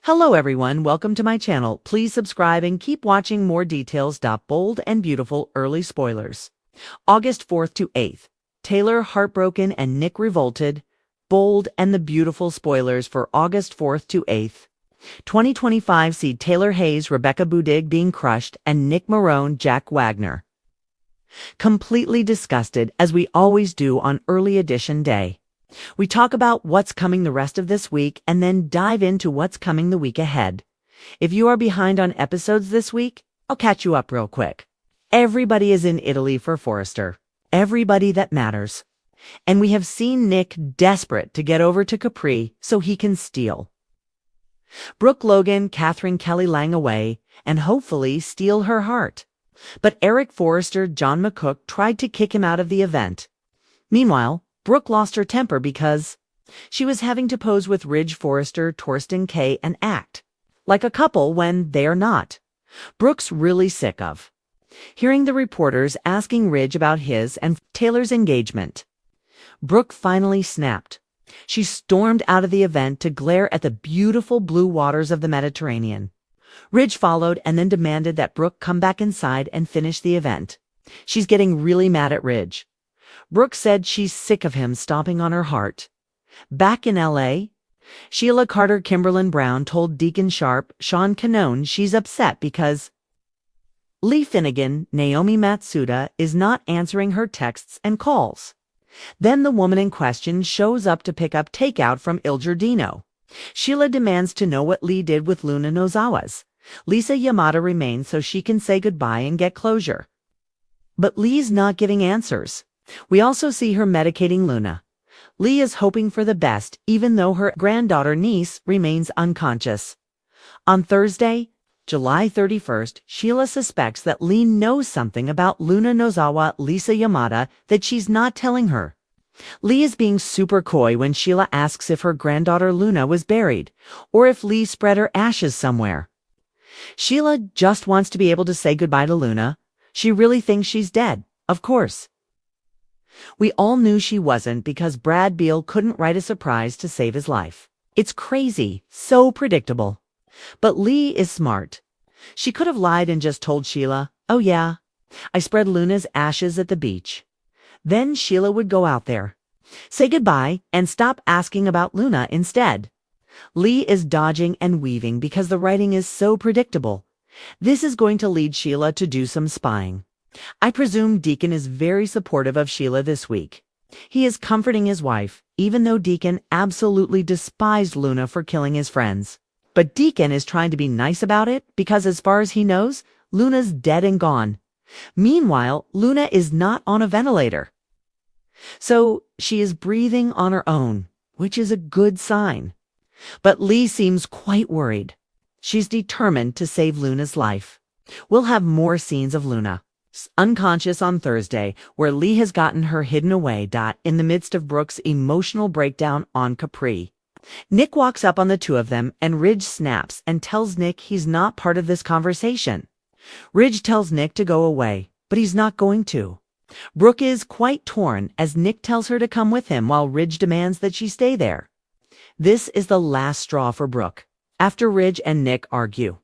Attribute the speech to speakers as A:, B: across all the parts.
A: Hello everyone, welcome to my channel. Please subscribe and keep watching more details. Bold and beautiful early spoilers. August 4th to 8th. Taylor heartbroken and Nick revolted. Bold and the beautiful spoilers for August 4th to 8th. 2025 see Taylor Hayes, Rebecca Budig being crushed, and Nick Marone, Jack Wagner. Completely disgusted, as we always do on early edition day. We talk about what's coming the rest of this week and then dive into what's coming the week ahead. If you are behind on episodes this week, I'll catch you up real quick. Everybody is in Italy for Forrester. Everybody that matters. And we have seen Nick desperate to get over to Capri so he can steal. Brooke Logan, Catherine Kelly Lang away, and hopefully steal her heart. But Eric Forrester, John McCook tried to kick him out of the event. Meanwhile, Brooke lost her temper because she was having to pose with Ridge Forrester, Torsten Kay, and act like a couple when they are not. Brooke's really sick of hearing the reporters asking Ridge about his and Taylor's engagement. Brooke finally snapped. She stormed out of the event to glare at the beautiful blue waters of the Mediterranean. Ridge followed and then demanded that Brooke come back inside and finish the event. She's getting really mad at Ridge. Brooke said she's sick of him stomping on her heart. Back in L.A., Sheila Carter Kimberlin Brown told Deacon Sharp, Sean Canone, she's upset because Lee Finnegan, Naomi Matsuda, is not answering her texts and calls. Then the woman in question shows up to pick up takeout from Il Giardino. Sheila demands to know what Lee did with Luna Nozawa's. Lisa Yamada remains so she can say goodbye and get closure. But Lee's not giving answers. We also see her medicating Luna. Lee is hoping for the best, even though her granddaughter niece remains unconscious. On Thursday, July 31st, Sheila suspects that Lee knows something about Luna Nozawa, Lisa Yamada, that she's not telling her. Lee is being super coy when Sheila asks if her granddaughter Luna was buried, or if Lee spread her ashes somewhere. Sheila just wants to be able to say goodbye to Luna. She really thinks she's dead, of course. We all knew she wasn't because Brad Beal couldn't write a surprise to save his life. It's crazy, so predictable. But Lee is smart. She could have lied and just told Sheila, oh yeah, I spread Luna's ashes at the beach. Then Sheila would go out there, say goodbye, and stop asking about Luna instead. Lee is dodging and weaving because the writing is so predictable. This is going to lead Sheila to do some spying. I presume Deacon is very supportive of Sheila this week. He is comforting his wife, even though Deacon absolutely despised Luna for killing his friends. But Deacon is trying to be nice about it because as far as he knows, Luna's dead and gone. Meanwhile, Luna is not on a ventilator. So she is breathing on her own, which is a good sign. But Lee seems quite worried. She's determined to save Luna's life. We'll have more scenes of Luna unconscious on Thursday, where Lee has gotten her hidden away. In the midst of Brooke's emotional breakdown on Capri. Nick walks up on the two of them, and Ridge snaps and tells Nick he's not part of this conversation. Ridge tells Nick to go away, but he's not going to. Brooke is quite torn as Nick tells her to come with him while Ridge demands that she stay there. This is the last straw for Brooke. After Ridge and Nick argue,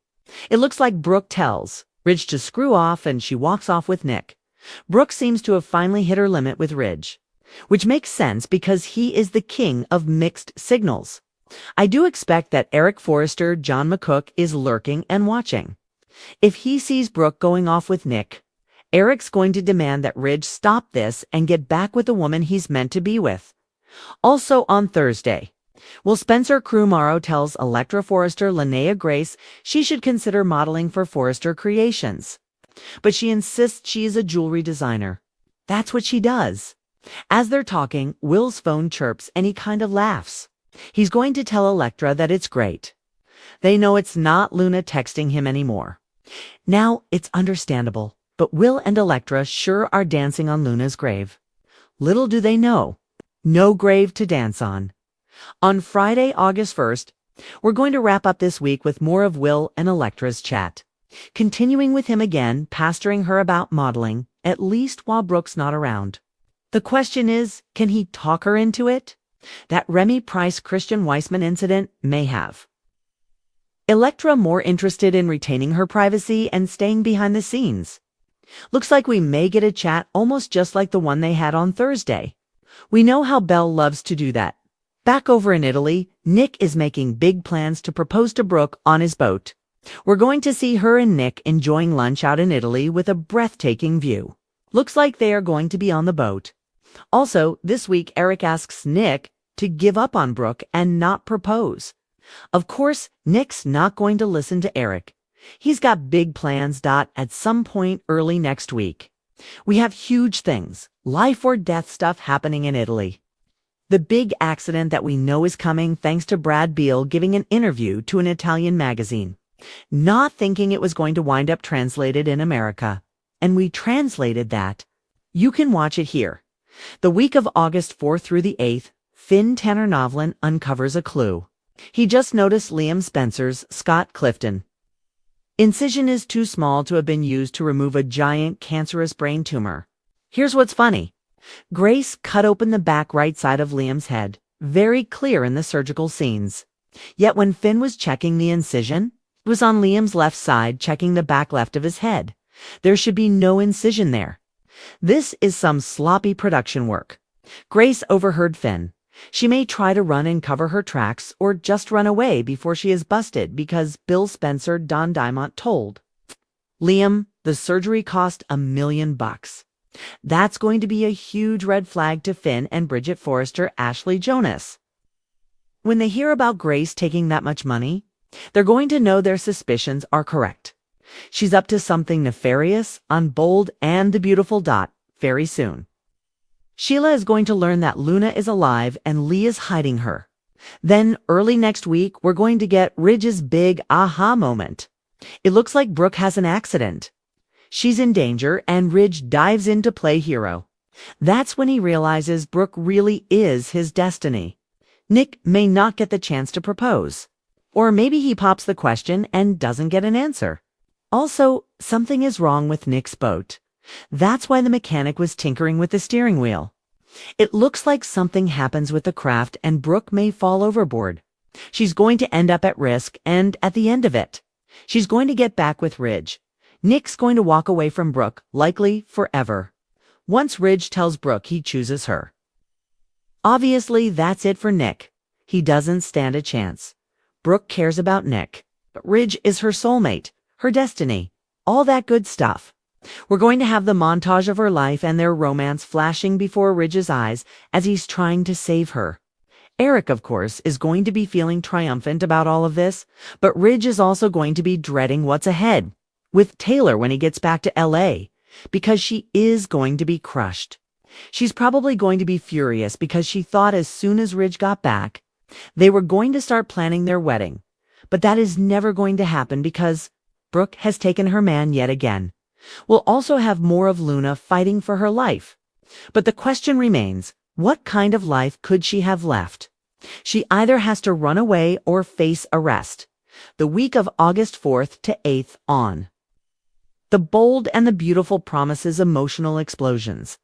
A: it looks like Brooke tells Ridge to screw off and she walks off with Nick. Brooke seems to have finally hit her limit with Ridge, which makes sense because he is the king of mixed signals. I do expect that Eric Forrester, John McCook, is lurking and watching. If he sees Brooke going off with Nick, Eric's going to demand that Ridge stop this and get back with the woman he's meant to be with. Also on Thursday, Spencer Krumaro tells Electra Forrester Linnea Grace she should consider modeling for Forrester Creations. But she insists she is a jewelry designer. That's what she does. As they're talking, Will's phone chirps and he kind of laughs. He's going to tell Electra that it's great. They know it's not Luna texting him anymore. Now, it's understandable, but Will and Electra sure are dancing on Luna's grave. Little do they know, no grave to dance on. On Friday, August 1st, we're going to wrap up this week with more of Will and Electra's chat. Continuing with him again, pastoring her about modeling, at least while Brooke's not around. The question is, can he talk her into it? That Remy Price Christian Weissman incident may have. Electra more interested in retaining her privacy and staying behind the scenes. Looks like we may get a chat almost just like the one they had on Thursday. We know how Belle loves to do that. Back over in Italy, Nick is making big plans to propose to Brooke on his boat. We're going to see her and Nick enjoying lunch out in Italy with a breathtaking view. Looks like they are going to be on the boat. Also, this week Eric asks Nick to give up on Brooke and not propose. Of course, Nick's not going to listen to Eric. He's got big plans, at some point early next week. We have huge things, life or death stuff happening in Italy. The big accident that we know is coming thanks to Brad Beal giving an interview to an Italian magazine, not thinking it was going to wind up translated in America. And we translated that. You can watch it here. The week of August 4th through the 8th, Finn Tanner Novlin uncovers a clue. He just noticed Liam Spencer's Scott Clifton. Incision is too small to have been used to remove a giant cancerous brain tumor. Here's what's funny. Grace cut open the back right side of Liam's head, very clear in the surgical scenes. Yet when Finn was checking the incision, it was on Liam's left side, checking the back left of his head. There should be no incision there. This is some sloppy production work. Grace overheard Finn. She may try to run and cover her tracks or just run away before she is busted because Bill Spencer Don Diamont told. Liam, the surgery cost $1 million. That's going to be a huge red flag to Finn and Bridget Forrester Ashley Jonas. When they hear about Grace taking that much money, they're going to know their suspicions are correct. She's up to something nefarious on Bold and the Beautiful very soon. Sheila is going to learn that Luna is alive and Lee is hiding her. Then, early next week, we're going to get Ridge's big aha moment. It looks like Brooke has an accident. She's in danger, and Ridge dives in to play hero. That's when he realizes Brooke really is his destiny. Nick may not get the chance to propose. Or maybe he pops the question and doesn't get an answer. Also, something is wrong with Nick's boat. That's why the mechanic was tinkering with the steering wheel. It looks like something happens with the craft and Brooke may fall overboard. She's going to end up at risk, and at the end of it, she's going to get back with Ridge. Nick's going to walk away from Brooke, likely forever. Once Ridge tells Brooke he chooses her. Obviously, that's it for Nick. He doesn't stand a chance. Brooke cares about Nick, but Ridge is her soulmate, her destiny, all that good stuff. We're going to have the montage of her life and their romance flashing before Ridge's eyes as he's trying to save her. Eric, of course, is going to be feeling triumphant about all of this, but Ridge is also going to be dreading what's ahead with Taylor when he gets back to LA, because she is going to be crushed. She's probably going to be furious because she thought as soon as Ridge got back, they were going to start planning their wedding. But that is never going to happen because Brooke has taken her man yet again. We'll also have more of Luna fighting for her life. But the question remains, what kind of life could she have left? She either has to run away or face arrest. The week of August 4th to 8th on. The Bold and the Beautiful promises emotional explosions,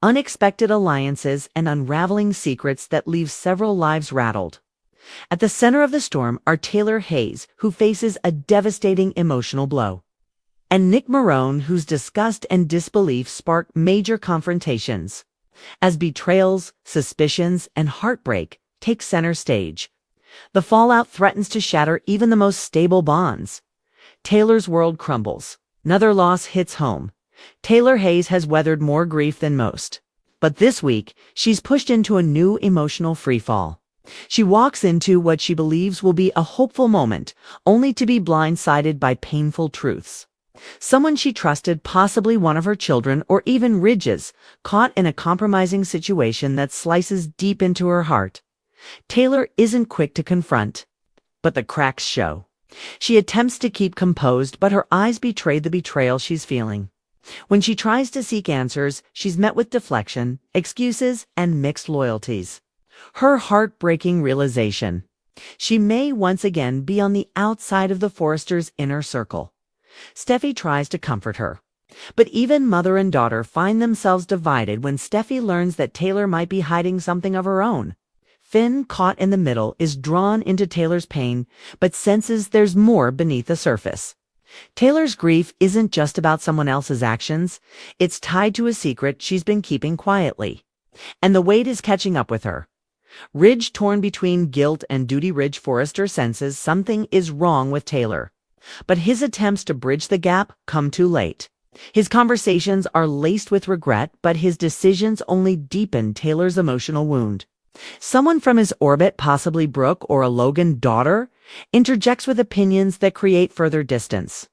A: unexpected alliances, and unraveling secrets that leave several lives rattled. At the center of the storm are Taylor Hayes, who faces a devastating emotional blow, and Nick Marone, whose disgust and disbelief spark major confrontations, as betrayals, suspicions, and heartbreak take center stage. The fallout threatens to shatter even the most stable bonds. Taylor's world crumbles. Another loss hits home. Taylor Hayes has weathered more grief than most. But this week, she's pushed into a new emotional freefall. She walks into what she believes will be a hopeful moment, only to be blindsided by painful truths. Someone she trusted, possibly one of her children or even Ridge's, caught in a compromising situation that slices deep into her heart. Taylor isn't quick to confront, but the cracks show. She attempts to keep composed, but her eyes betray the betrayal she's feeling. When she tries to seek answers, she's met with deflection, excuses, and mixed loyalties. Her heartbreaking realization: she may once again be on the outside of the Forresters' inner circle. Steffi tries to comfort her, but even mother and daughter find themselves divided when Steffi learns that Taylor might be hiding something of her own. Finn, caught in the middle, is drawn into Taylor's pain, but senses there's more beneath the surface. Taylor's grief isn't just about someone else's actions. It's tied to a secret she's been keeping quietly. And the weight is catching up with her. Ridge, torn between guilt and duty. Ridge Forrester senses something is wrong with Taylor. But his attempts to bridge the gap come too late. His conversations are laced with regret, but his decisions only deepen Taylor's emotional wound. Someone from his orbit, possibly Brooke or a Logan daughter, interjects with opinions that create further distance.